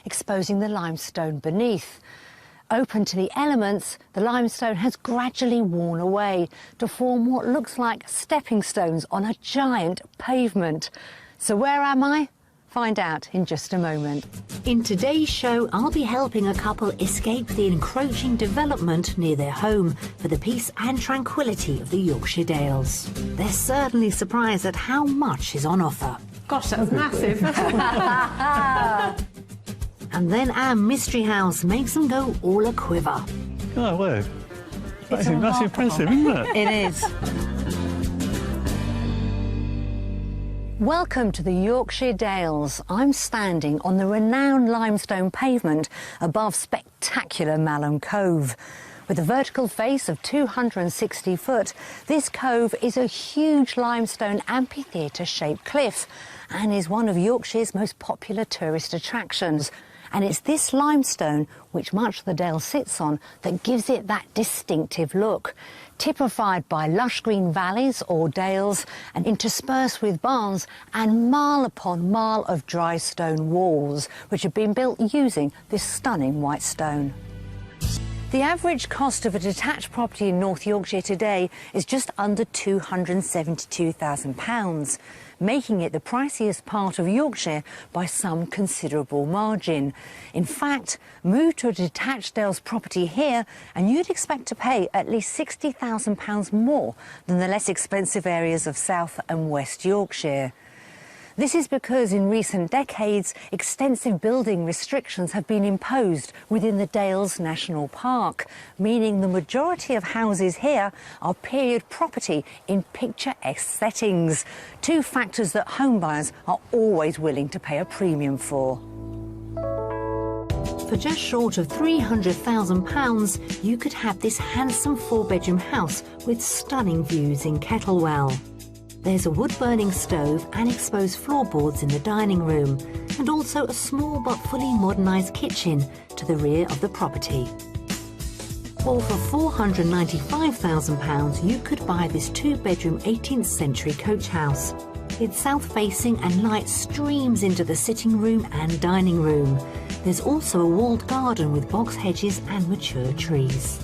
exposing the limestone beneath. Open to the elements, the limestone has gradually worn away to form what looks like stepping stones on a giant pavement. So where am I? Find out in just a moment. In today's show, I'll be helping a couple escape the encroaching development near their home for the peace and tranquility of the Yorkshire Dales. They're certainly surprised at how much is on offer. Gosh, that's massive. And then our mystery house makes them go all a quiver. Oh, well, that's impressive, isn't it? It is. Welcome to the Yorkshire Dales. I'm standing on the renowned limestone pavement above spectacular Malham Cove. With a vertical face of 260 foot, this cove is a huge limestone amphitheatre-shaped cliff and is one of Yorkshire's most popular tourist attractions. And it's this limestone, which much of the Dale sits on, that gives it that distinctive look, typified by lush green valleys or dales and interspersed with barns and mile upon mile of dry stone walls, which have been built using this stunning white stone. The average cost of a detached property in North Yorkshire today is just under £272,000, making it the priciest part of Yorkshire by some considerable margin. In fact, move to a detached Dales property here and you'd expect to pay at least £60,000 more than the less expensive areas of South and West Yorkshire. This is because in recent decades, extensive building restrictions have been imposed within the Dales National Park, meaning the majority of houses here are period property in picturesque settings, two factors that homebuyers are always willing to pay a premium for. For just short of £300,000, you could have this handsome four-bedroom house with stunning views in Kettlewell. There's a wood-burning stove and exposed floorboards in the dining room, and also a small but fully modernised kitchen to the rear of the property. Or for £495,000, you could buy this two-bedroom 18th century coach house. It's south-facing and light streams into the sitting room and dining room. There's also a walled garden with box hedges and mature trees.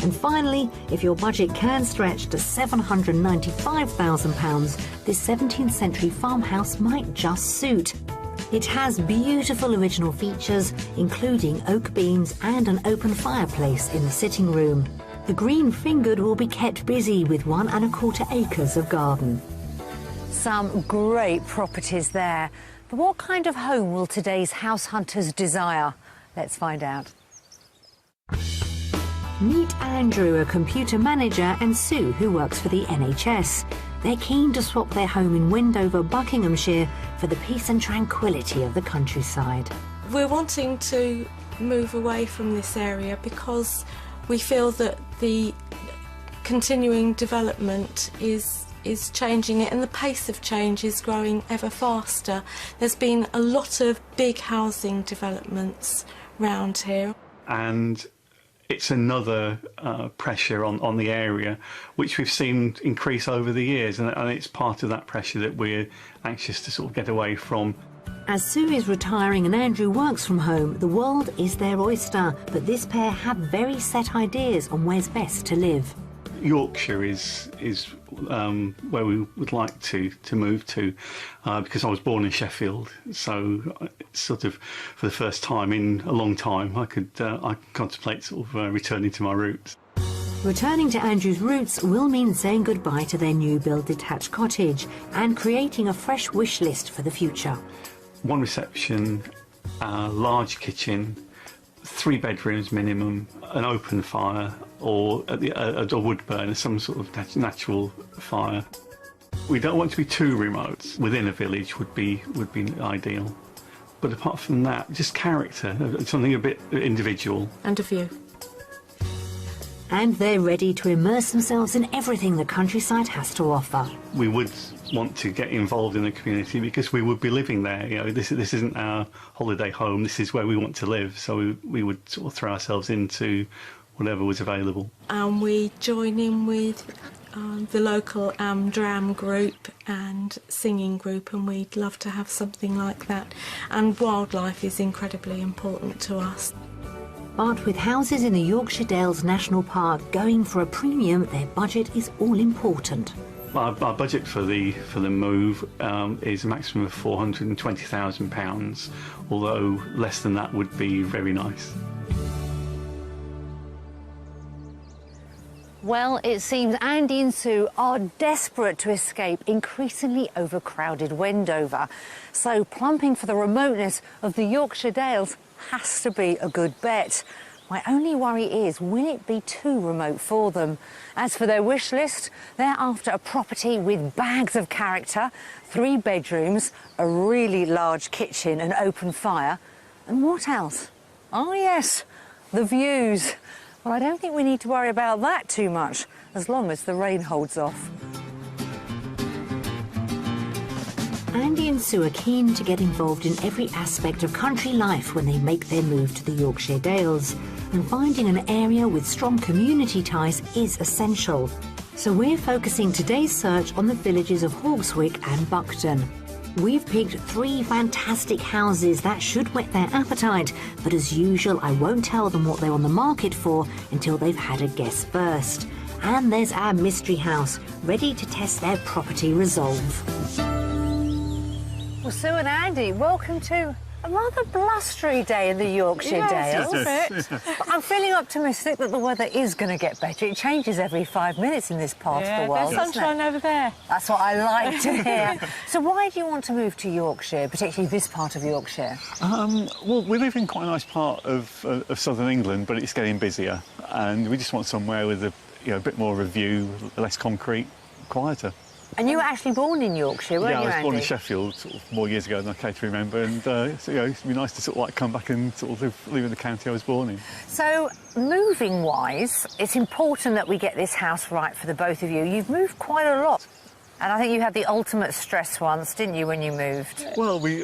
And finally, if your budget can stretch to £795,000, this 17th century farmhouse might just suit. It has beautiful original features, including oak beams and an open fireplace in the sitting room. The green fingered will be kept busy with 1 1/4 acres of garden. Some great properties there. But what kind of home will today's house hunters desire? Let's find out. Meet Andrew, a computer manager, and Sue, who works for the NHS. They're keen to swap their home in Wendover, Buckinghamshire, for the peace and tranquility of the countryside. We're wanting to move away from this area because we feel that the continuing development is changing it, and the pace of change is growing ever faster. There's been a lot of big housing developments round here. And it's another pressure on the area, which we've seen increase over the years, and it's part of that pressure that we're anxious to sort of get away from. As Sue is retiring and Andrew works from home, the world is their oyster, but this pair have very set ideas on where's best to live. Yorkshire is where we would like to move to, because I was born in Sheffield, so it's sort of for the first time in a long time I contemplate sort of returning to my roots. Returning to Andrew's roots will mean saying goodbye to their new build detached cottage and creating a fresh wish list for the future. 1 reception, large kitchen, 3 bedrooms minimum, an open fire, or a wood burner, some sort of natural fire. We don't want to be too remote. Within a village would be ideal. But apart from that, just character, something a bit individual. And a view. And they're ready to immerse themselves in everything the countryside has to offer. We would want to get involved in the community because we would be living there. You know, this isn't our holiday home. This is where we want to live. So we would sort of throw ourselves into whatever was available. And we join in with the local dram group and singing group, and we'd love to have something like that. And wildlife is incredibly important to us. But with houses in the Yorkshire Dales National Park going for a premium, their budget is all important. Our budget for the move is a maximum of £420,000, although less than that would be very nice. Well, it seems Andy and Sue are desperate to escape increasingly overcrowded Wendover. So plumping for the remoteness of the Yorkshire Dales has to be a good bet. My only worry is, will it be too remote for them? As for their wish list, they're after a property with bags of character, 3 bedrooms, a really large kitchen, an open fire. And what else? Oh yes, the views. Well, I don't think we need to worry about that too much, as long as the rain holds off. Andy and Sue are keen to get involved in every aspect of country life when they make their move to the Yorkshire Dales, and finding an area with strong community ties is essential. So we're focusing today's search on the villages of Hawkswick and Buckton. We've picked 3 fantastic houses that should whet their appetite, but as usual, I won't tell them what they're on the market for until they've had a guess first. And there's our mystery house, ready to test their property resolve. Well, Sue and Andy, welcome to a rather blustery day in the Yorkshire Dales. But I'm feeling optimistic that the weather is going to get better. It changes every 5 minutes in this part of the world. There's sunshine over there. That's what I like to hear. So why do you want to move to Yorkshire, particularly this part of Yorkshire? Well, we live in quite a nice part of southern England, but it's getting busier, and we just want somewhere with a bit more of a view, less concrete, quieter. And you were actually born in Yorkshire, weren't you, Andy? Yeah, I was born in Sheffield more years ago than I care to remember, and so, it'd be nice to come back and live in the county I was born in. So, moving-wise, it's important that we get this house right for the both of you. You've moved quite a lot, and I think you had the ultimate stress once, didn't you, when you moved? Well, we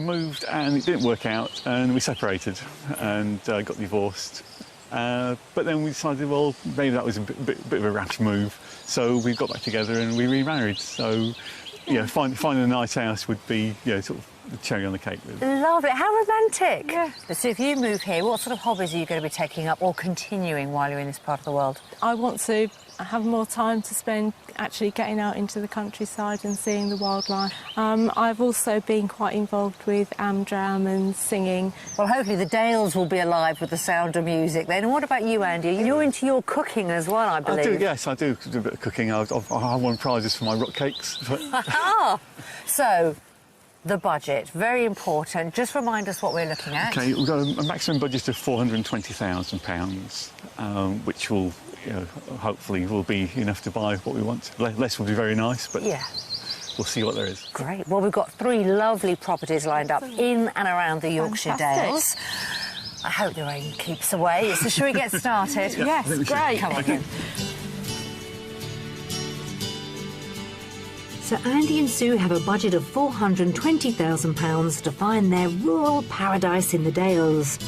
moved and it didn't work out, and we separated and got divorced. But then we decided, well, maybe that was a bit of a rash move. So we got back together and we remarried. So, finding a nice house would be, sort of the cherry on the cake, really. Lovely. How romantic. Yeah. So if you move here, what sort of hobbies are you going to be taking up or continuing while you're in this part of the world? I want to have more time to spend actually getting out into the countryside and seeing the wildlife. I've also been quite involved with dram and singing. Well, hopefully the Dales will be alive with the sound of music then. And what about you, Andy? You're into your cooking as well, I believe. I do, yes, I do a bit of cooking. I won prizes for my rock cakes. So, the budget, very important. Just remind us what we're looking at. OK, we've got a maximum budget of £420,000, which will, hopefully will be enough to buy what we want. Less would be very nice, but yeah, we'll see what there is. Great. Well, we've got 3 lovely properties lined up in and around the Yorkshire Dales. I hope the rain keeps away. So should we get started? Yes, great. Come on then. So Andy and Sue have a budget of £420,000 to find their rural paradise in the Dales.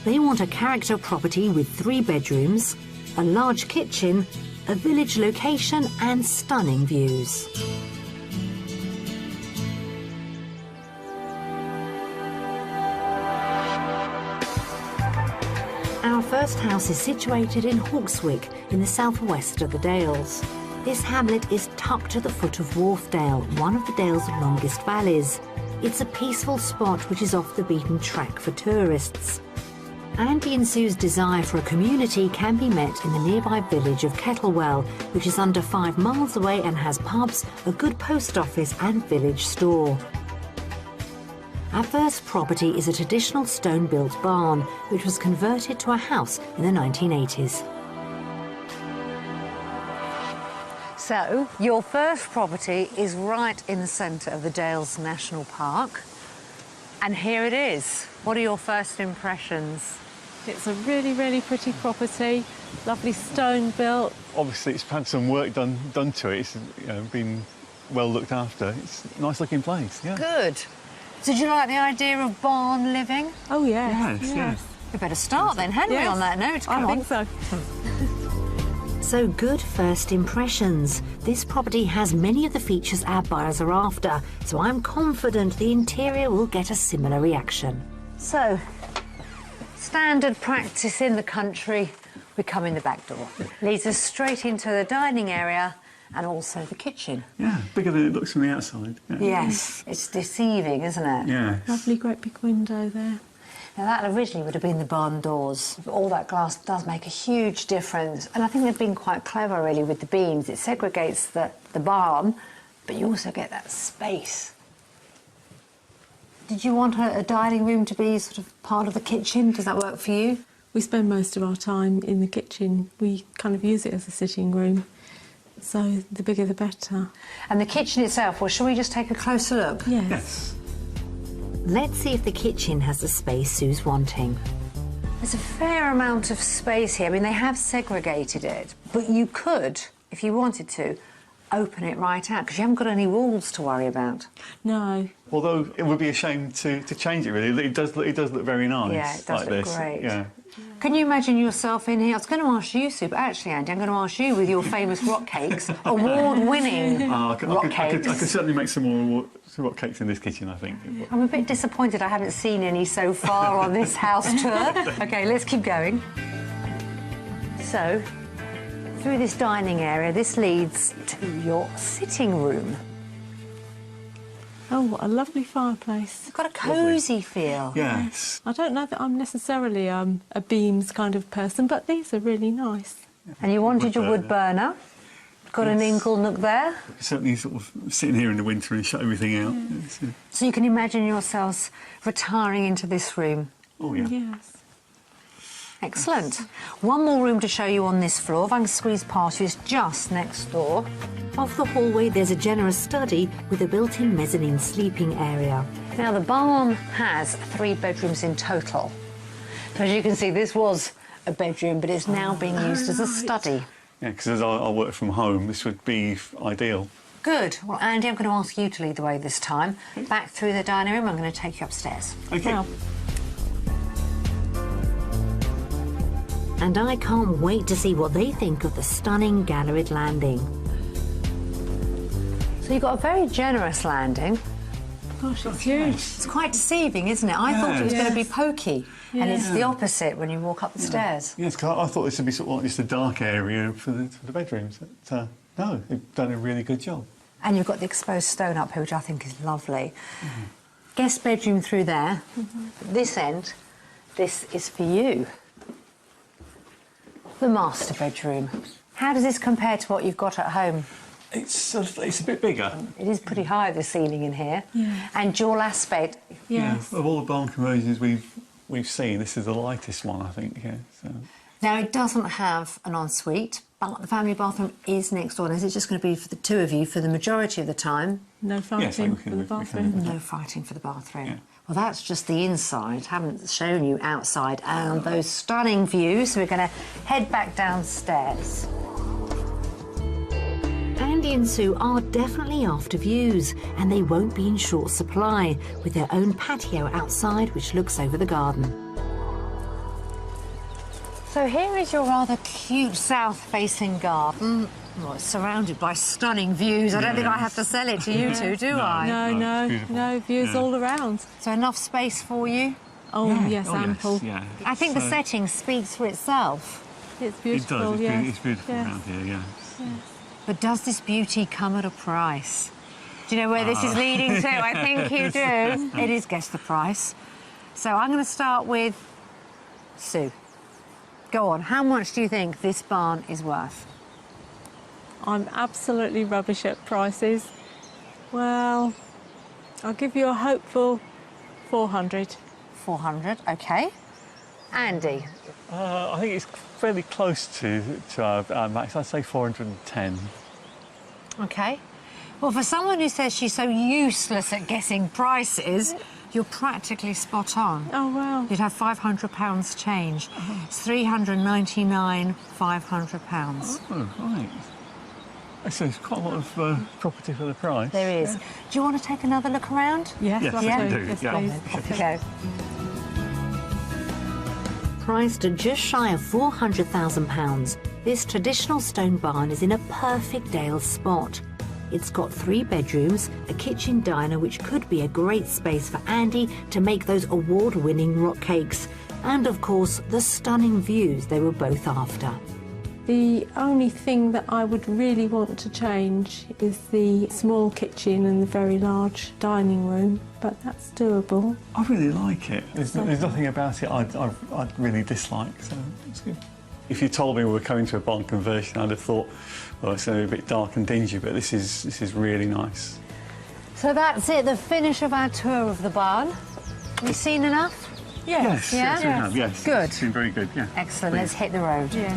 They want a character property with 3 bedrooms, a large kitchen, a village location and stunning views. Our first house is situated in Hawkswick in the southwest of the Dales. This hamlet is tucked to the foot of Wharfdale, one of the Dales' longest valleys. It's a peaceful spot which is off the beaten track for tourists. Andy and Sue's desire for a community can be met in the nearby village of Kettlewell, which is under 5 miles away and has pubs, a good post office and village store. Our first property is a traditional stone-built barn, which was converted to a house in the 1980s. So, your first property is right in the centre of the Dales National Park. And here it is. What are your first impressions? It's a really, really pretty property, lovely stone built. Obviously, it's had some work done to it. It's been well looked after. It's a nice looking place, yeah. Good. So, do you like the idea of barn living? Oh, yes. Yes. We better start then, hadn't we, on that note? Come I on. think so. So good first impressions. This property has many of the features our buyers are after, so I'm confident the interior will get a similar reaction. So, standard practice in the country, we come in the back door. Leads us straight into the dining area and also the kitchen. Yeah, bigger than it looks from the outside. Yeah. Yes, it's deceiving, isn't it? Yeah. Lovely, great big window there. Now that originally would have been the barn doors. All that glass does make a huge difference, and I think they've been quite clever really with the beams. It segregates the barn, but you also get that space. Did you want a dining room to be sort of part of the kitchen? Does that work for you? We spend most of our time in the kitchen. We kind of use it as a sitting room, so the bigger the better. And the kitchen itself, well, shall we just take a closer look? Yes. Yes. Let's see if the kitchen has the space Sue's wanting. There's a fair amount of space here. I mean, they have segregated it, but you could, if you wanted to, open it right out, because you haven't got any walls to worry about. No. Although it would be a shame to change it, really. It does look very nice. Yeah, it does like look this. great. Yeah. Can you imagine yourself in here? I was going to ask you, Sue, but actually, Andy, I'm going to ask you with your famous rock cakes, award-winning I rock cakes. could certainly make some more rock cakes in this kitchen, I think. I'm a bit disappointed I haven't seen any so far on this house tour. OK, let's keep going. So, through this dining area, this leads to your sitting room. Oh, what a lovely fireplace. It's got a cosy feel. Yes. I don't know that I'm necessarily a beams kind of person, but these are really nice. And you wanted your wood burner. Got an ingle nook there. Certainly sort of sitting here in the winter and shut everything out. So you can imagine yourselves retiring into this room. Oh, yeah. Yes. Excellent. One more room to show you on this floor. If I can squeeze past you, it's just next door. Off the hallway, there's a generous study with a built-in mezzanine sleeping area. Now, the barn has 3 bedrooms in total. So as you can see, this was a bedroom, but it's now being used as a study. Yeah, because as I work from home, this would be ideal. Good. Well, Andy, I'm going to ask you to lead the way this time. Back through the dining room, I'm going to take you upstairs. OK. Wow. And I can't wait to see what they think of the stunning galleried landing. So you've got a very generous landing. Gosh, it's huge. It's quite deceiving, isn't it? I thought it was going to be pokey, and it's the opposite when you walk up the stairs. Yes, because I thought this would be sort of like just a dark area for the bedrooms. But, no, they've done a really good job. And you've got the exposed stone up here, which I think is lovely. Guest bedroom through there. This end, this is for you. The master bedroom. How does this compare to what you've got at home? It's a bit bigger. It is pretty high, the ceiling in here. Yeah. And dual aspect. Yes. Yeah, of all the barn conversions we've seen, this is the lightest one, I think. Yeah. So. Now, it doesn't have an ensuite, but the family bathroom is next door. Is it just going to be for the 2 of you for the majority of the time? No fighting we can- for the we can- bathroom. No fighting for the bathroom. Yeah. Well, that's just the inside. Haven't shown you outside and those stunning views. So we're going to head back downstairs. Andy and Sue are definitely after views, and they won't be in short supply, with their own patio outside which looks over the garden. So here is your rather cute south-facing garden. Well, it's surrounded by stunning views. I don't think I have to sell it to you two, do I? No, views all around. So enough space for you? Oh, yes, ample. Yeah. I think the setting speaks for itself. It's It beautiful, does. yes. It's beautiful Yes. around here. Yeah. But does this beauty come at a price? Do you know where this is leading to? I think you do. It is guess the price. So I'm going to start with Sue. Go on. How much do you think this barn is worth? I'm absolutely rubbish at prices. Well, I'll give you a hopeful 400. 400, OK. Andy? I think it's fairly close to our max. I'd say 410. OK. Well, for someone who says she's so useless at guessing prices, you're practically spot on. Oh, wow. You'd have £500 change. It's £399, £500. Oh, right. So it's quite a lot of property for the price. There is. Do you want to take another look around? Yes, Yes, love I to. do, Yes, yeah. please. Off you go. Priced at just shy of £400,000, this traditional stone barn is in a perfect Dales spot. It's got 3 bedrooms, a kitchen diner which could be a great space for Andy to make those award-winning rock cakes, and of course the stunning views they were both after. The only thing that I would really want to change is the small kitchen and the very large dining room, but that's doable. I really like it. There's nothing about it I'd really dislike, so it's good. If you told me we were coming to a barn conversion, I'd have thought, well, it's going to be a bit dark and dingy, but this is really nice. So that's it, the finish of our tour of the barn. Have you seen enough? Yes, Yeah? we have, yes. Good. It's been very good, yeah. Excellent, let's hit the road. Yeah.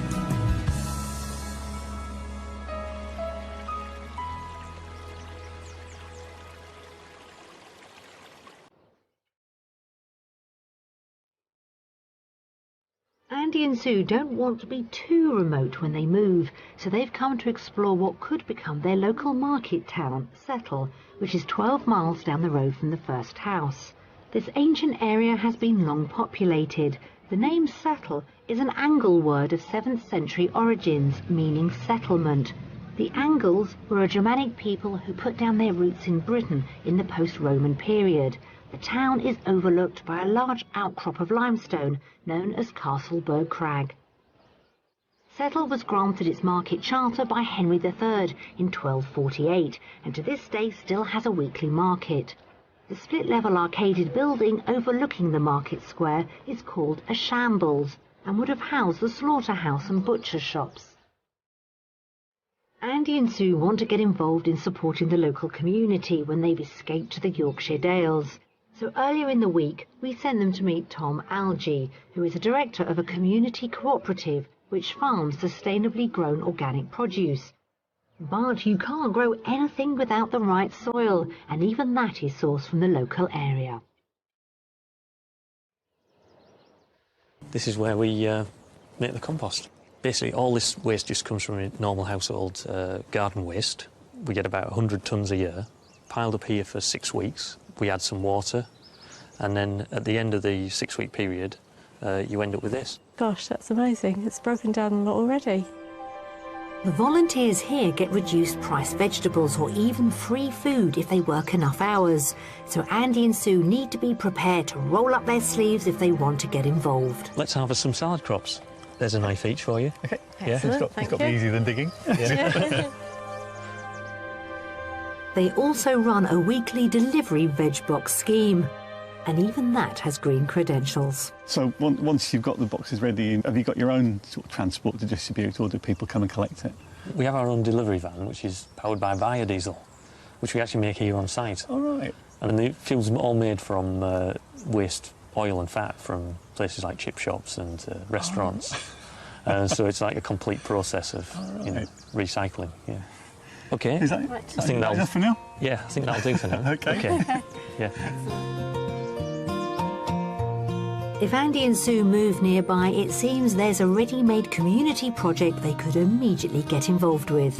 Andy and Sue don't want to be too remote when they move, so they've come to explore what could become their local market town, Settle, which is 12 miles down the road from the first house. This ancient area has been long populated. The name Settle is an Angle word of 7th century origins, meaning settlement. The Angles were a Germanic people who put down their roots in Britain in the post-Roman period. The town is overlooked by a large outcrop of limestone known as Castleberg Crag. Settle was granted its market charter by Henry III in 1248 and to this day still has a weekly market. The split-level arcaded building overlooking the market square is called a shambles and would have housed the slaughterhouse and butcher shops. Andy and Sue want to get involved in supporting the local community when they've escaped to the Yorkshire Dales. So earlier in the week, we sent them to meet Tom Algie, who is a director of a community cooperative which farms sustainably grown organic produce. But you can't grow anything without the right soil, and even that is sourced from the local area. This is where we make the compost. Basically, all this waste just comes from a normal household garden waste. We get about 100 tonnes a year, piled up here for 6 weeks. We add some water, and then at the end of the 6-week period, you end up with this. Gosh, that's amazing. It's broken down a lot already. The volunteers here get reduced price vegetables or even free food if they work enough hours. So Andy and Sue need to be prepared to roll up their sleeves if they want to get involved. Let's harvest some salad crops. There's a knife each for you. OK. Yeah. It's got to be easier than digging. Yeah. They also run a weekly delivery veg box scheme, and even that has green credentials. So once you've got the boxes ready, have you got your own sort of transport to distribute, or do people come and collect it? We have our own delivery van, which is powered by biodiesel, which we actually make here on site. All right. And the fuel's all made from waste oil and fat from places like chip shops and restaurants. So it's like a complete process of recycling. Yeah. OK. Is that I think that'll enough for now? Yeah, I think that'll do for now. OK. Yeah. If Andy and Sue move nearby, it seems there's a ready-made community project they could immediately get involved with.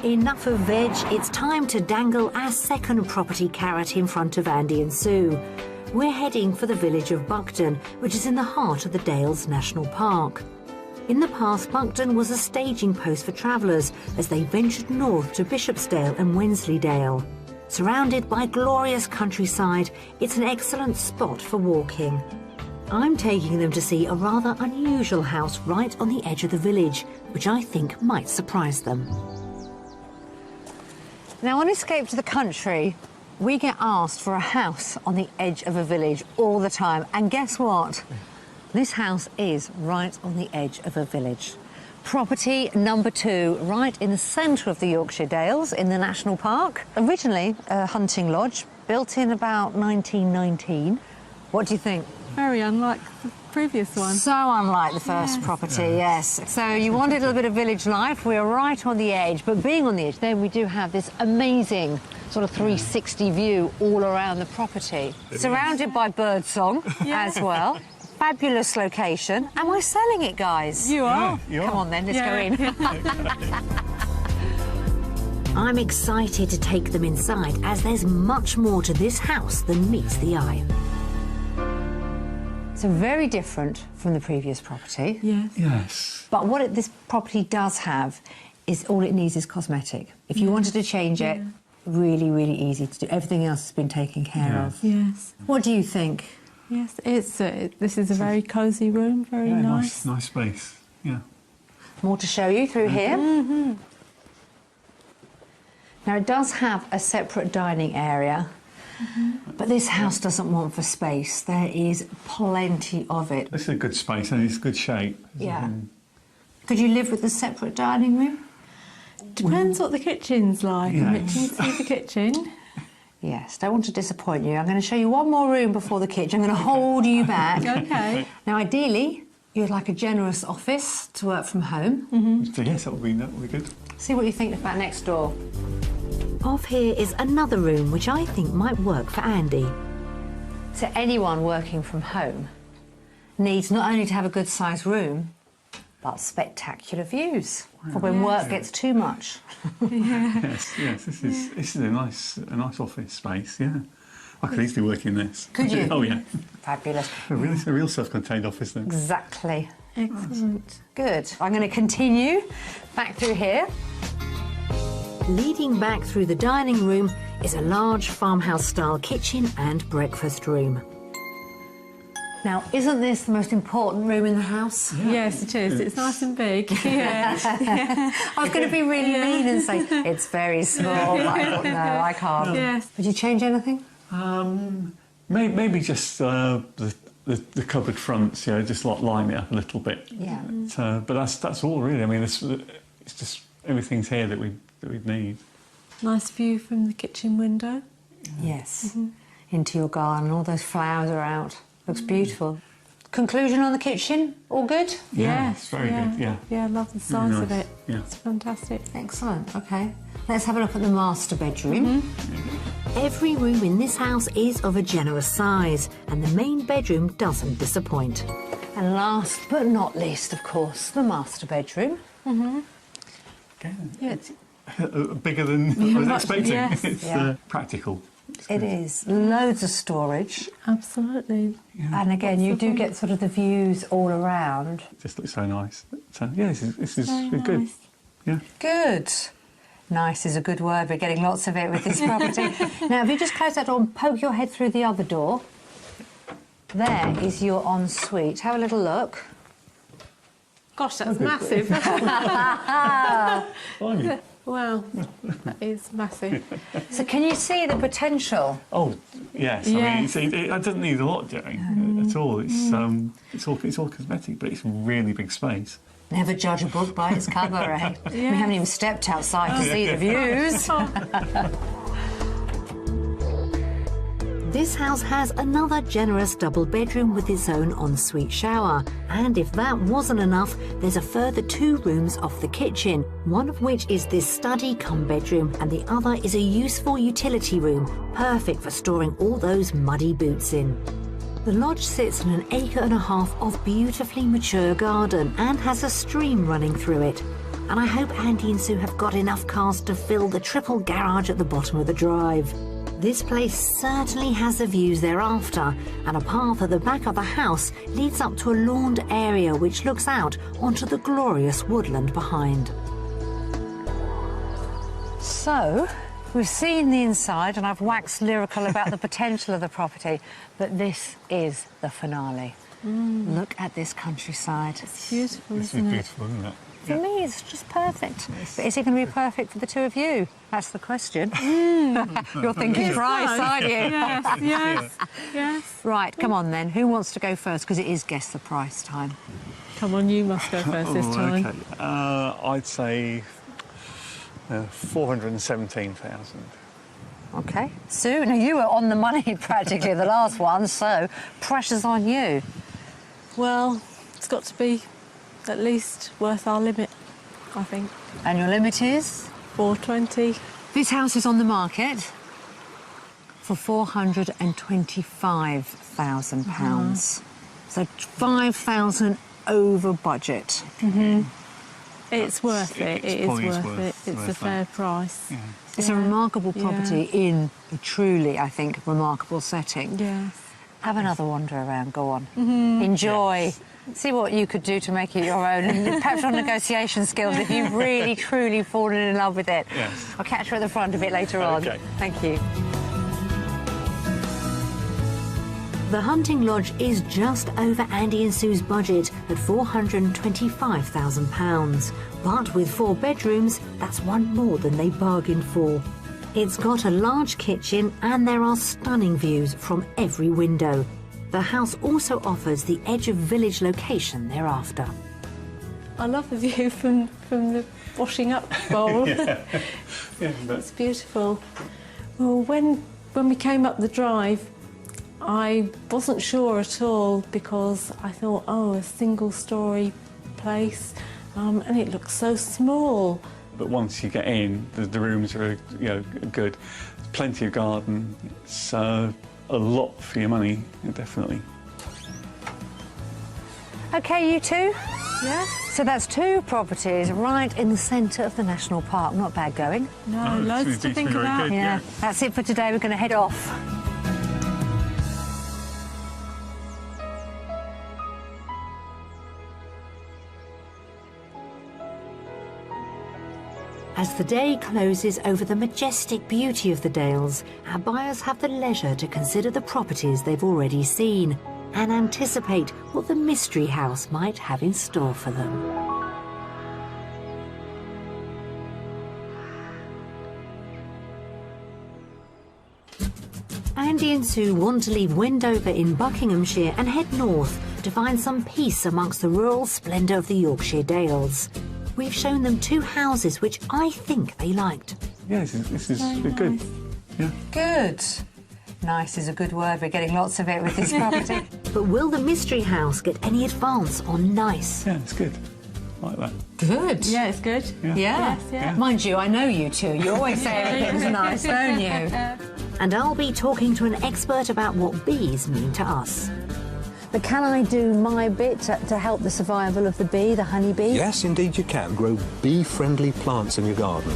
Enough of veg, it's time to dangle our second property carrot in front of Andy and Sue. We're heading for the village of Buckden, which is in the heart of the Dales National Park. In the past, Buckden was a staging post for travellers as they ventured north to Bishopsdale and Wensleydale. Surrounded by glorious countryside, it's an excellent spot for walking. I'm taking them to see a rather unusual house right on the edge of the village, which I think might surprise them. Now, on Escape to the Country, we get asked for a house on the edge of a village all the time. And guess what? This house is right on the edge of a village. Property number 2, right in the centre of the Yorkshire Dales in the National Park. Originally a hunting lodge, built in about 1919. What do you think? Very unlike the previous one. So unlike the first property, yes. So you wanted a little bit of village life. We're right on the edge, but being on the edge, then we do have this amazing sort of 360 view all around the property. Surrounded by birdsong as well. Fabulous location. Am I selling it, guys? You are. Yeah, you are. Come on then, let's go in. I'm excited to take them inside, as there's much more to this house than meets the eye. So very different from the previous property. Yes. Yes. But what this property does have is all it needs is cosmetic. If you wanted to change it, really, really easy to do. Everything else has been taken care of. Yes. What do you think? Yes, this is a very cosy room, very nice. Nice space, yeah. More to show you through here. Now, it does have a separate dining area, but this house doesn't want for space. There is plenty of it. This is a good space and it's good shape. Yeah. Could you live with a separate dining room? Depends what the kitchen's like. Yeah. Can you see the kitchen? Yes, don't want to disappoint you. I'm going to show you one more room before the kitchen. I'm going to hold you back. Okay. Now, ideally, you'd like a generous office to work from home. So yes, that would be good. See what you think about next door. Off here is another room which I think might work for Andy. So anyone working from home needs not only to have a good sized room, but spectacular views for when work gets too much. Yes, this is a nice office space, yeah. I could easily work in this. Could you? Oh yeah. Fabulous. A real self-contained office then. Exactly. Excellent. Good. I'm going to continue back through here. Leading back through the dining room is a large farmhouse-style kitchen and breakfast room. Now, isn't this the most important room in the house? Yeah. Yes, it is. It's nice and big. Yeah. I was going to be really mean and say it's very small, but I thought, no, I can't. Yes. Would you change anything? Maybe just the cupboard fronts, just like line it up a little bit. Yeah. But that's all really. I mean, it's just everything's here that we'd need. Nice view from the kitchen window. Yes. Into your garden, all those flowers are out. Looks beautiful. Conclusion on the kitchen? All good? Yeah, it's very good, yeah. Yeah, I love the size Really of nice, it. yeah. It's fantastic. Excellent, OK. Let's have a look at the master bedroom. Every room in this house is of a generous size, and the main bedroom doesn't disappoint. And last but not least, of course, the master bedroom. Okay. Yeah. It's bigger than I was much- expecting. yes. It's Yeah. Practical. It is. Loads of storage. Absolutely. And again, you do get sort of the views all around. Just looks so nice. So yeah, this is Very good. nice. Yeah. Good. Nice is a good word. We're getting lots of it with this property. Now, if you just close that door and poke your head through the other door, there is your ensuite. Have a little look. Gosh, that's massive. Blimey. Wow, that is massive. So can you see the potential? Oh yes. I Yes. mean, it doesn't need a lot doing at all. It's all cosmetic, but it's a really big space. Never judge a book by its cover, eh? We haven't even stepped outside to see the views. This house has another generous double bedroom with its own ensuite shower. And if that wasn't enough, there's a further 2 rooms off the kitchen, one of which is this study cum bedroom and the other is a useful utility room, perfect for storing all those muddy boots in. The lodge sits on an 1.5 acres of beautifully mature garden and has a stream running through it. And I hope Andy and Sue have got enough cars to fill the triple garage at the bottom of the drive. This place certainly has the views they're after, and a path at the back of the house leads up to a lawned area which looks out onto the glorious woodland behind. So, we've seen the inside and I've waxed lyrical about the potential of the property, but this is the finale. Look at this countryside. It's beautiful, This is isn't it? beautiful, isn't it? For me, it's just perfect. But is it going to be perfect for the 2 of you? That's the question. You're thinking price, aren't you? Yes. Right, come on then. Who wants to go first? Because it is guess the price time. Come on, you must go first this time. Okay. I'd say 417,000. OK. Sue, now you were on the money practically the last one, so pressure's on you. Well, it's got to be at least worth our limit, I think. And your limit is? 420. This house is on the market for £425,000. So 5,000 over budget. It's worth it. It is probably worth it. It's a fair price. Yeah. It's a remarkable property in a truly, I think, remarkable setting. Yes. Have another wander around, go on. Enjoy. Yes. See what you could do to make it your own, and perhaps your negotiation skills if you've really, truly fallen in love with it. Yes. I'll catch you at the front a bit later on. Okay. Thank you. The hunting lodge is just over Andy and Sue's budget at £425,000. But with 4 bedrooms, that's one more than they bargained for. It's got a large kitchen and there are stunning views from every window. The house also offers the edge of village location thereafter. I love the view from the washing up bowl. Yeah, It's beautiful. Well, when we came up the drive, I wasn't sure at all because I thought, oh, a single-storey place, and it looks so small. but once you get in, the rooms are, good. Plenty of garden. It's a lot for your money, definitely. OK, you two? Yes. So that's 2 properties right in the centre of the national park. Not bad going. No, Oh, loads it's to think very about. good. Yeah, Yeah. that's it for today. We're going to head off. As the day closes over the majestic beauty of the Dales, our buyers have the leisure to consider the properties they've already seen and anticipate what the mystery house might have in store for them. Andy and Sue want to leave Wendover in Buckinghamshire and head north to find some peace amongst the rural splendour of the Yorkshire Dales. We've shown them 2 houses which I think they liked. Yeah, this is good. Yeah. Good. Nice is a good word. We're getting lots of it with this property. But will the mystery house get any advance on nice? Yeah, it's good. I like that. Good. Yeah, it's good. Yeah. Yeah. Yeah. Mind you, I know you two. You always say everything's nice, don't you? And I'll be talking to an expert about what bees mean to us. But can I do my bit to help the survival of the bee, the honeybee? Yes, indeed you can. Grow bee-friendly plants in your garden.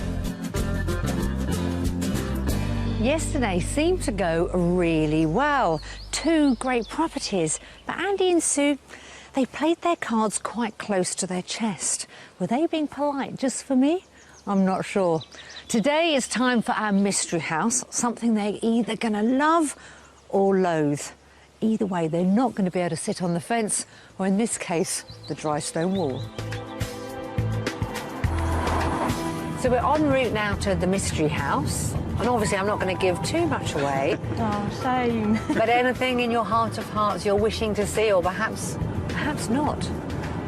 Yesterday seemed to go really well. 2 great properties. But Andy and Sue, they played their cards quite close to their chest. Were they being polite just for me? I'm not sure. Today is time for our mystery house, something they're either going to love or loathe. Either way, they're not going to be able to sit on the fence, or in this case, the dry stone wall. So we're en route now to the mystery house. And obviously, I'm not going to give too much away. Oh, shame. But anything in your heart of hearts you're wishing to see, or perhaps not?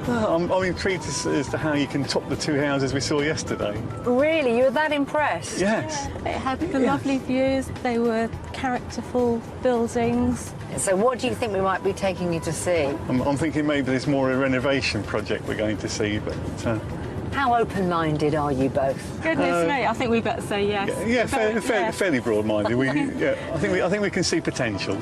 Well, I'm intrigued as to how you can top the 2 houses we saw yesterday. Really? You were that impressed? Yes. It had the lovely views. They were characterful buildings. So what do you think we might be taking you to see? I'm thinking maybe there's more a renovation project we're going to see, but... How open-minded are you both? Goodness me, I think we better say yes. Yeah, fairly broad-minded. I think we can see potential.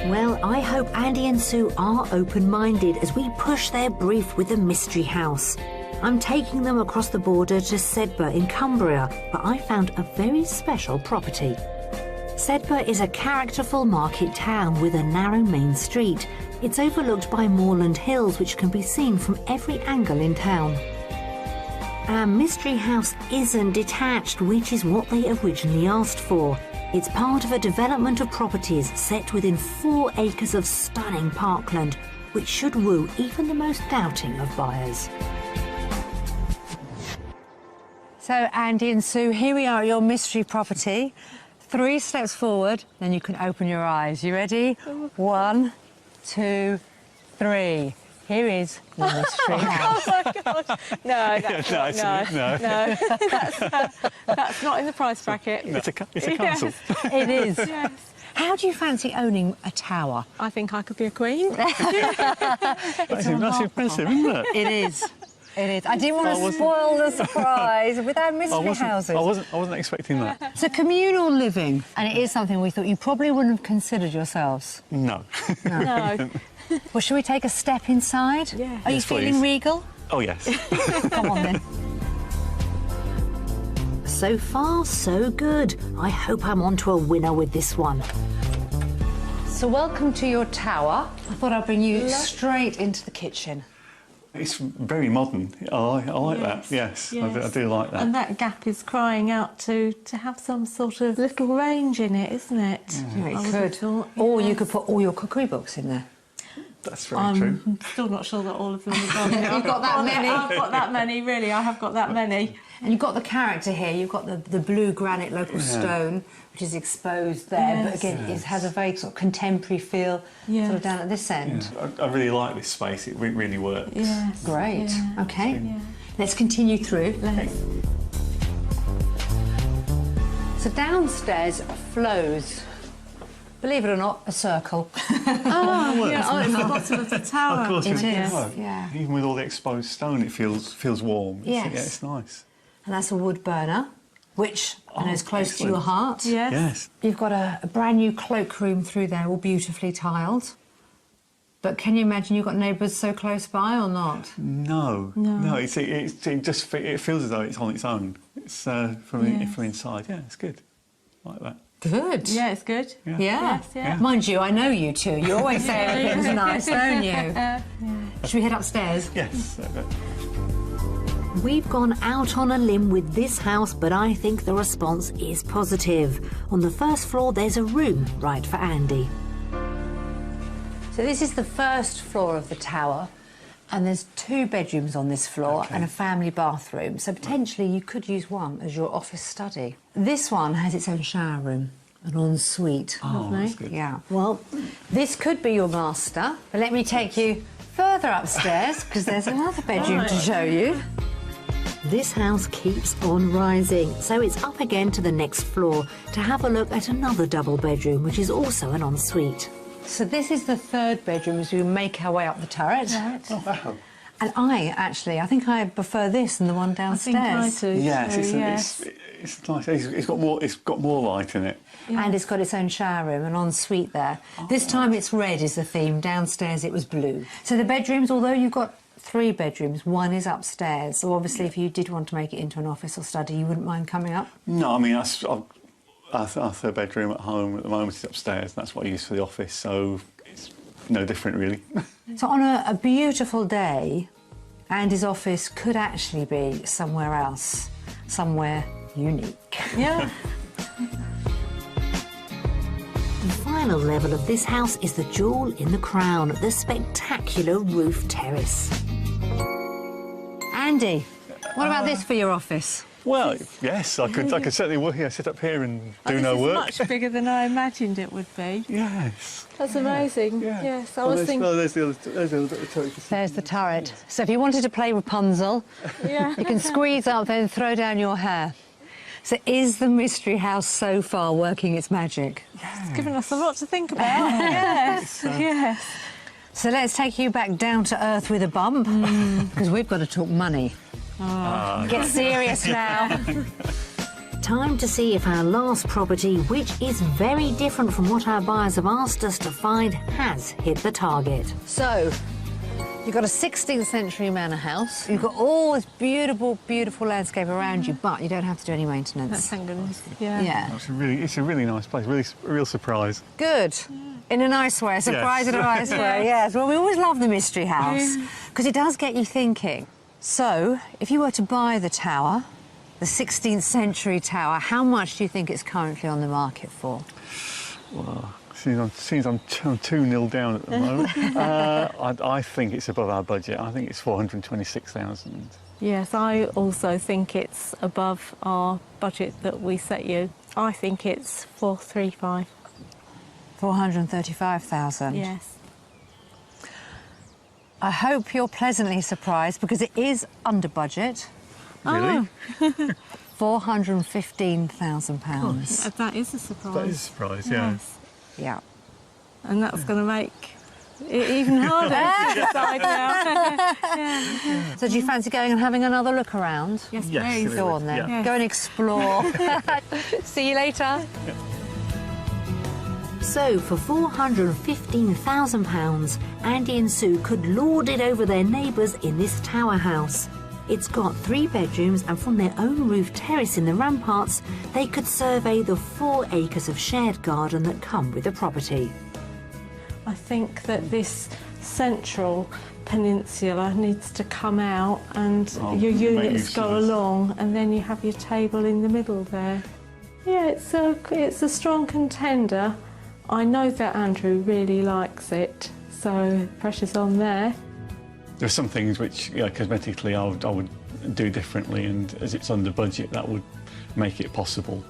Well, I hope Andy and Sue are open-minded as we push their brief with the mystery house. I'm taking them across the border to Sedbergh in Cumbria, where I found a very special property. Sedbergh is a characterful market town with a narrow main street. It's overlooked by moorland hills which can be seen from every angle in town. Our mystery house isn't detached, which is what they originally asked for. It's part of a development of properties set within 4 acres of stunning parkland, which should woo even the most doubting of buyers. So, Andy and Sue, here we are at your mystery property. 3 steps forward, then you can open your eyes. You ready? 1, 2, 3. Here is the mystery house. Oh my God! No, that's not in the price bracket. It's a castle. It is. Yes. How do you fancy owning a tower? I think I could be a queen. That's impressive, isn't it? It is. It is. I didn't want to spoil the surprise with our mystery houses. I wasn't expecting that. So communal living, and it is something we thought you probably wouldn't have considered yourselves. No. No. Well, shall we take a step inside? Yeah. Are you Yes, feeling please. regal? Oh, yes. Come on then. So far, so good. I hope I'm onto a winner with this one. So welcome to your tower. I thought I'd bring you straight into the kitchen. It's very modern. I like that. Yes, I do like that. And that gap is crying out to have some sort of little range in it, isn't it? Yeah, I it would have could. thought, Or you yes. could put all your cookery books in there. That's very true. I'm still not sure that all of them are gone. You've got that many? I've got that many, really. I have got that many. And you've got the character here. You've got the blue granite local stone, which is exposed there. But again, it has a very sort of contemporary feel sort of down at this end. I really like this space. It really works. Yes. Great. Yeah. OK. Yeah. Let's continue through. Let's. So downstairs flows, believe it or not, a circle. Oh, it's the bottom of the tower. Of course, It is, yeah. yeah. Even with all the exposed stone, it feels warm. Yes. Yeah, it's nice. And that's a wood burner, which I know is close to your excellent. heart. Yes. Yes. You've got a brand new cloakroom through there, all beautifully tiled. But can you imagine you've got neighbours so close by or not? No. It feels as though it's on its own. It's from inside. Yeah, it's good. Like that. Good. Yeah, it's good. Yeah. Yes, yeah. Mind you, I know you two. You always say everything's nice, don't you? Should we head upstairs? Yes. We've gone out on a limb with this house, but I think the response is positive. On the first floor, there's a room right for Andy. So this is the first floor of the tower, and there's 2 bedrooms on this floor and a family bathroom. So potentially you could use one as your office study. This one has its own shower room, an ensuite. Oh, that's good. Yeah. Well, this could be your master, but let me take you further upstairs because there's another bedroom to show you. This house keeps on rising, so it's up again to the next floor to have a look at another double bedroom, which is also an ensuite. So this is the 3rd bedroom as we make our way up the turret. Right. Oh, wow. And I think I prefer this than the one I downstairs. think I do. Yes, too, it's nice. It's got more light in it. And it's got its own shower room, an ensuite there. This time it's red is the theme. Downstairs it was blue. So the bedrooms, although you've got 3 bedrooms, one is upstairs. So obviously if you did want to make it into an office or study, you wouldn't mind coming up? No, I mean, our 3rd bedroom at home at the moment is upstairs. That's what I use for the office, so it's no different, really. So on a beautiful day, Andy's office could actually be somewhere else, somewhere unique. Yeah. The final level of this house is the jewel in the crown, the spectacular roof terrace. Andy, what about this for your office? Well, yes, I could certainly work here, sit up here and do no This work. is much bigger than I imagined it would be. Yes. That's amazing. Yeah. Yes, I was thinking. there's the other turret. There's the turret. So if you wanted to play Rapunzel, Yeah. you can squeeze up there and throw down your hair. So is the mystery house so far working its magic? It's given us a lot to think about. Yes. Yes. So let's take you back down to earth with a bump, because we've got to talk money. Get serious now. Time to see if our last property, which is very different from what our buyers have asked us to find, has hit the target. So, you've got a 16th century manor house. You've got all this beautiful, beautiful landscape around you, but you don't have to do any maintenance. Thank goodness. Yeah. Yeah. It's a really nice place, a real surprise. Good. In a nice way, a surprise in a nice way, yes. Well, we always love the mystery house, because it does get you thinking. So, if you were to buy the tower, the 16th century tower, how much do you think it's currently on the market for? Well, since I'm 2-0 down at the moment, I think it's above our budget. I think it's 426,000. Yes, I also think it's above our budget that we set you. I think it's 435. 435,000? Yes. I hope you're pleasantly surprised, because it is under budget. Really? £415,000. That is a surprise. That is a surprise, yeah. Yeah. And that's going to make even harder to decide now. Yeah. So do you fancy going and having another look around? Yes, Yes, please. we Go would, on then. yeah. Go and explore. See you later. So, for £415,000, Andy and Sue could lord it over their neighbours in this tower house. It's got 3 bedrooms, and from their own roof terrace in the ramparts, they could survey the 4 acres of shared garden that come with the property. I think that this central peninsula needs to come out and your units go along, and then you have your table in the middle there. Yeah, it's a strong contender. I know that Andrew really likes it, so pressure's on there. There are some things which, cosmetically, I would do differently, and as it's under budget, that would make it possible.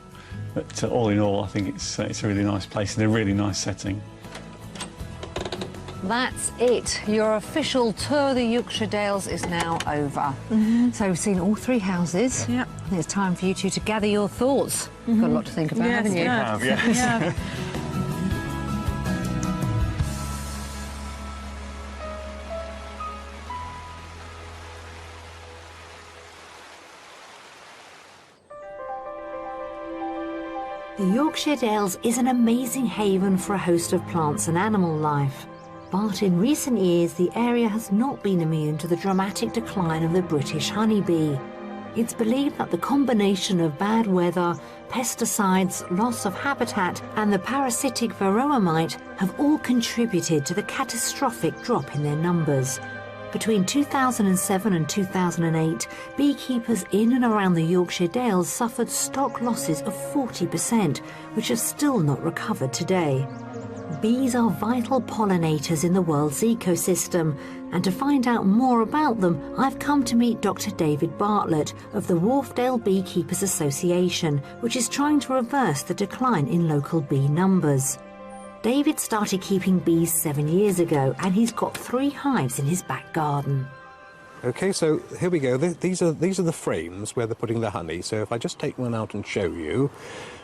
But all in all, I think it's a really nice place and a really nice setting. That's it. Your official tour of the Yorkshire Dales is now over. So we've seen all 3 houses. Yep. I think it's time for you two to gather your thoughts. Got a lot to think about, haven't you? Have, yes. Yeah. The Yorkshire Dales is an amazing haven for a host of plants and animal life. But in recent years, the area has not been immune to the dramatic decline of the British honeybee. It's believed that the combination of bad weather, pesticides, loss of habitat, and the parasitic varroa mite have all contributed to the catastrophic drop in their numbers. Between 2007 and 2008, beekeepers in and around the Yorkshire Dales suffered stock losses of 40%, which have still not recovered today. Bees are vital pollinators in the world's ecosystem, and to find out more about them, I've come to meet Dr. David Bartlett of the Wharfdale Beekeepers Association, which is trying to reverse the decline in local bee numbers. David started keeping bees 7 years ago, and he's got 3 hives in his back garden. OK, so here we go. These are the frames where they're putting the honey. So if I just take one out and show you.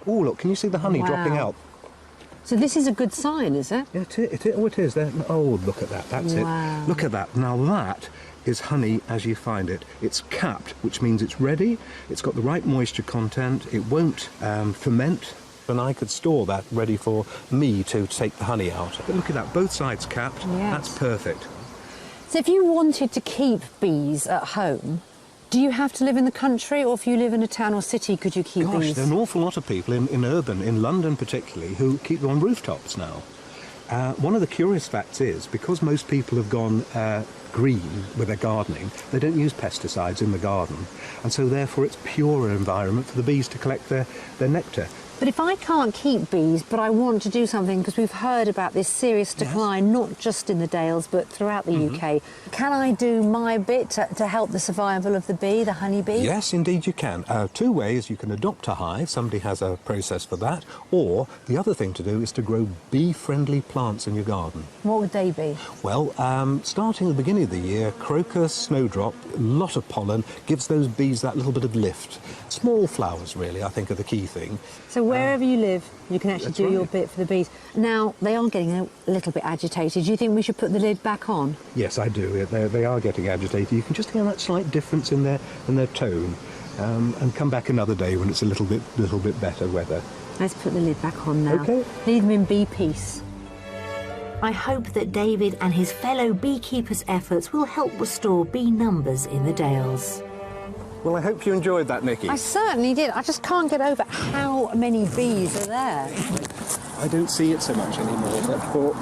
Oh, look, can you see the honey dropping out? So this is a good sign, is it? Yeah, it is. Oh, look at that. That's Wow. it. Look at that. Now that is honey as you find it. It's capped, which means it's ready. It's got the right moisture content. It won't ferment. And I could store that ready for me to take the honey out. But look at that, both sides capped. Yes. That's perfect. So if you wanted to keep bees at home, do you have to live in the country, or if you live in a town or city, could you keep Gosh, bees? there are an awful lot of people in London particularly, who keep them on rooftops now. One of the curious facts is, because most people have gone green with their gardening, they don't use pesticides in the garden, and so therefore it's purer environment for the bees to collect their nectar. But if I can't keep bees, but I want to do something, because we've heard about this serious decline, not just in the Dales, but throughout the UK, can I do my bit to help the survival of the bee, the honeybee? Yes, indeed you can. 2 ways. You can adopt a hive. Somebody has a process for that. Or the other thing to do is to grow bee-friendly plants in your garden. What would they be? Well, starting at the beginning of the year, crocus, snowdrop, a lot of pollen, gives those bees that little bit of lift. Small flowers, really, I think, are the key thing. So wherever you live, you can actually That's do right. your bit for the bees. Now, they are getting a little bit agitated. Do you think we should put the lid back on? Yes, I do. They are getting agitated. You can just hear that slight difference in their tone, and come back another day when it's a little bit better weather. Let's put the lid back on now. OK. Leave them in bee peace. I hope that David and his fellow beekeepers' efforts will help restore bee numbers in the Dales. Well, I hope you enjoyed that, Nikki. I certainly did. I just can't get over how many bees are there. I don't see it so much anymore, but for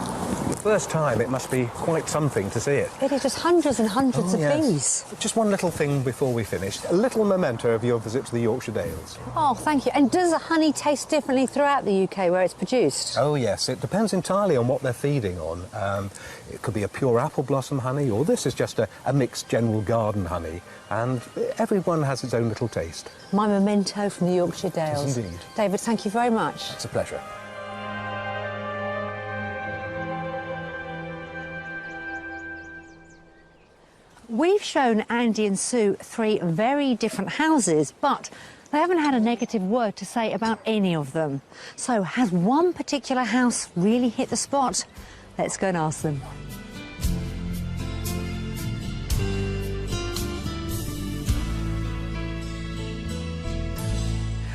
the first time it must be quite something to see it. It is just hundreds and hundreds of bees. Just one little thing before we finish. A little memento of your visit to the Yorkshire Dales. Oh, thank you. And does the honey taste differently throughout the UK where it's produced? Oh, yes. It depends entirely on what they're feeding on. It could be a pure apple blossom honey, or this is just a mixed general garden honey. And everyone has its own little taste. My memento from the Yorkshire Dales. Yes, indeed. David, thank you very much. It's a pleasure. We've shown Andy and Sue 3 very different houses, but they haven't had a negative word to say about any of them. So has one particular house really hit the spot? Let's go and ask them.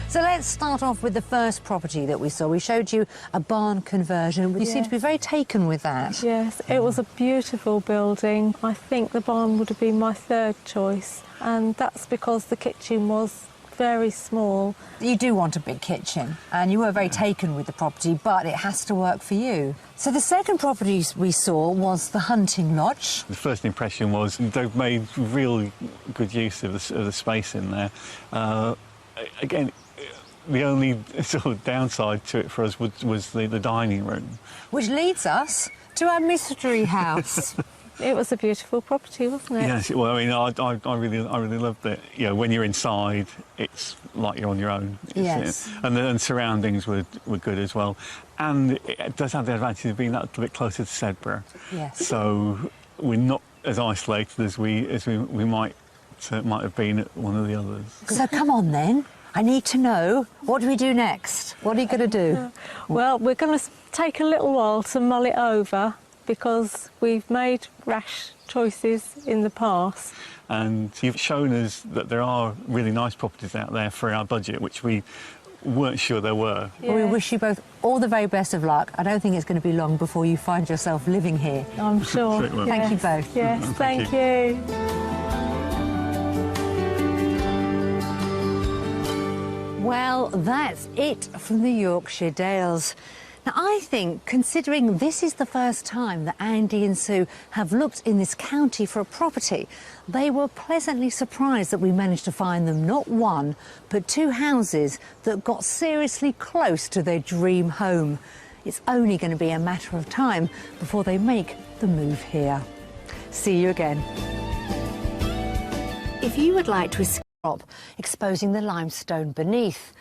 So let's start off with the first property that we saw. We showed you a barn conversion. You seem to be very taken with that. Yes, it was a beautiful building. I think the barn would have been my third choice, and that's because the kitchen was very small. You do want a big kitchen, and you were very taken with the property, but it has to work for you. So the second property we saw was the hunting lodge. The first impression was they've made really good use of the space in there. Again, the only sort of downside to it for us was the dining room. Which leads us to our mystery house. It was a beautiful property, wasn't it? Yes, well, I mean, I really loved it. You know, when you're inside, it's like you're on your own. Yes. And the surroundings were good as well. And it does have the advantage of being that little bit closer to Sedbergh. Yes. So we're not as isolated as we might have been at one of the others. So come on then. I need to know, what do we do next? What are you going to do? Well, we're going to take a little while to mull it over because we've made rash choices in the past. And you've shown us that there are really nice properties out there for our budget, which we weren't sure there were. Well, we wish you both all the very best of luck. I don't think it's going to be long before you find yourself living here. I'm sure. Sure. Thank you both. Yes, thank you. Well, that's it from the Yorkshire Dales. Now, I think, considering this is the first time that Andy and Sue have looked in this county for a property, they were pleasantly surprised that we managed to find them not one, but two houses that got seriously close to their dream home. It's only going to be a matter of time before they make the move here. See you again. If you would like to escape exposing the limestone beneath.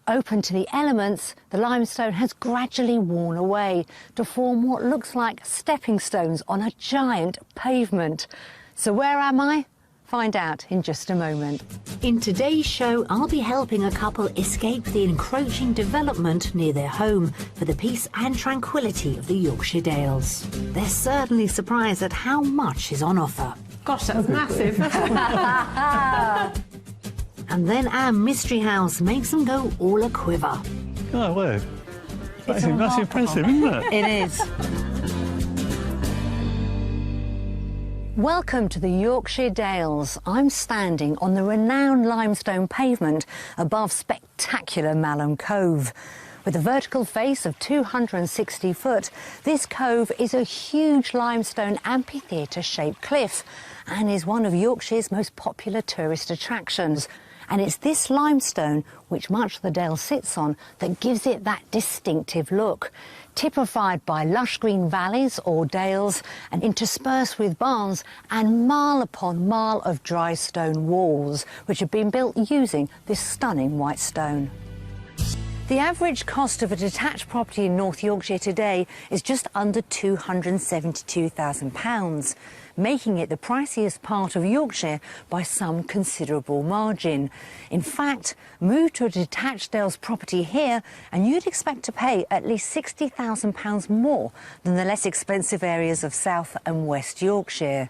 Open to the elements, the limestone has gradually worn away to form what looks like stepping stones on a giant pavement. So where am I? Find out in just a moment. In today's show, I'll be helping a couple escape the encroaching development near their home for the peace and tranquility of the Yorkshire Dales. They're certainly surprised at how much is on offer. Gosh, that's massive. And then our mystery house makes them go all a quiver. Oh, well, that's impressive, isn't it? It is. Welcome to the Yorkshire Dales. I'm standing on the renowned limestone pavement above spectacular Malham Cove. With a vertical face of 260 foot, this cove is a huge limestone amphitheatre-shaped cliff and is one of Yorkshire's most popular tourist attractions. And it's this limestone, which much of the Dale sits on, that gives it that distinctive look, typified by lush green valleys or dales and interspersed with barns and mile upon mile of dry stone walls, which have been built using this stunning white stone. The average cost of a detached property in North Yorkshire today is just under £272,000, making it the priciest part of Yorkshire by some considerable margin. In fact, move to a detached Dales property here and you'd expect to pay at least £60,000 more than the less expensive areas of South and West Yorkshire.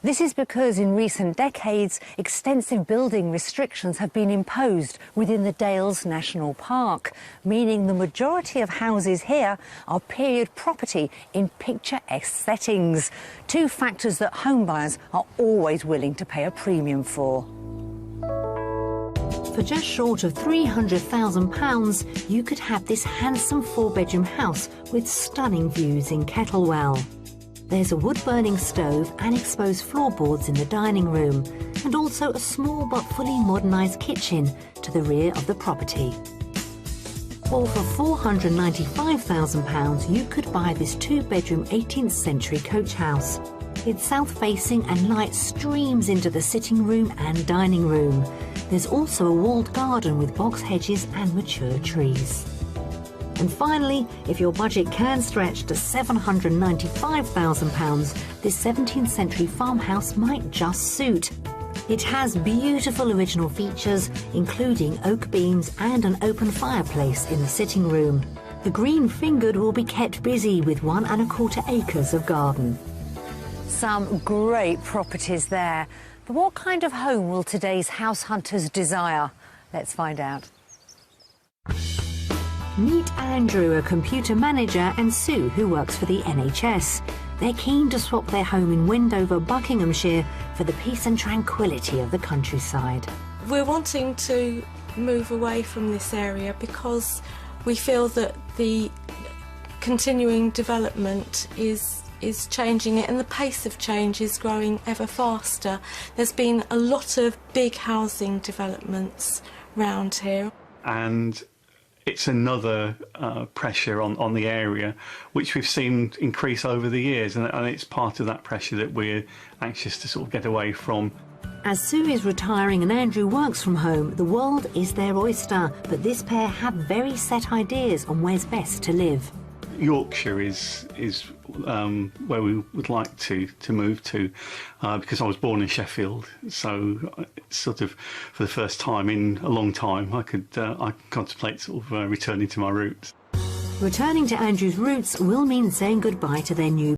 This is because in recent decades, extensive building restrictions have been imposed within the Dales National Park, meaning the majority of houses here are period property in picturesque settings, two factors that homebuyers are always willing to pay a premium for. For just short of £300,000, you could have this handsome four-bedroom house with stunning views in Kettlewell. There's a wood-burning stove and exposed floorboards in the dining room, and also a small but fully modernised kitchen to the rear of the property. Or for £495,000, you could buy this two-bedroom 18th century coach house. It's south-facing and light streams into the sitting room and dining room. There's also a walled garden with box hedges and mature trees. And finally, if your budget can stretch to £795,000, this 17th century farmhouse might just suit. It has beautiful original features, including oak beams and an open fireplace in the sitting room. The green-fingered will be kept busy with 1 1/4 acres of garden. Some great properties there. But what kind of home will today's house hunters desire? Let's find out. Meet Andrew, a computer manager, and Sue, who works for the NHS. They're keen to swap their home in Wendover, Buckinghamshire, for the peace and tranquility of the countryside. We're wanting to move away from this area because we feel that the continuing development is changing it, and the pace of change is growing ever faster. There's been a lot of big housing developments round here. And it's another pressure on the area, which we've seen increase over the years, and it's part of that pressure that we're anxious to sort of get away from. As Sue is retiring and Andrew works from home, the world is their oyster, but this pair have very set ideas on where's best to live. Yorkshire is where we would like to move to, because I was born in Sheffield, so it's sort of for the first time in a long time I could contemplate sort of returning to my roots. Returning to Andrew's roots will mean saying goodbye to their new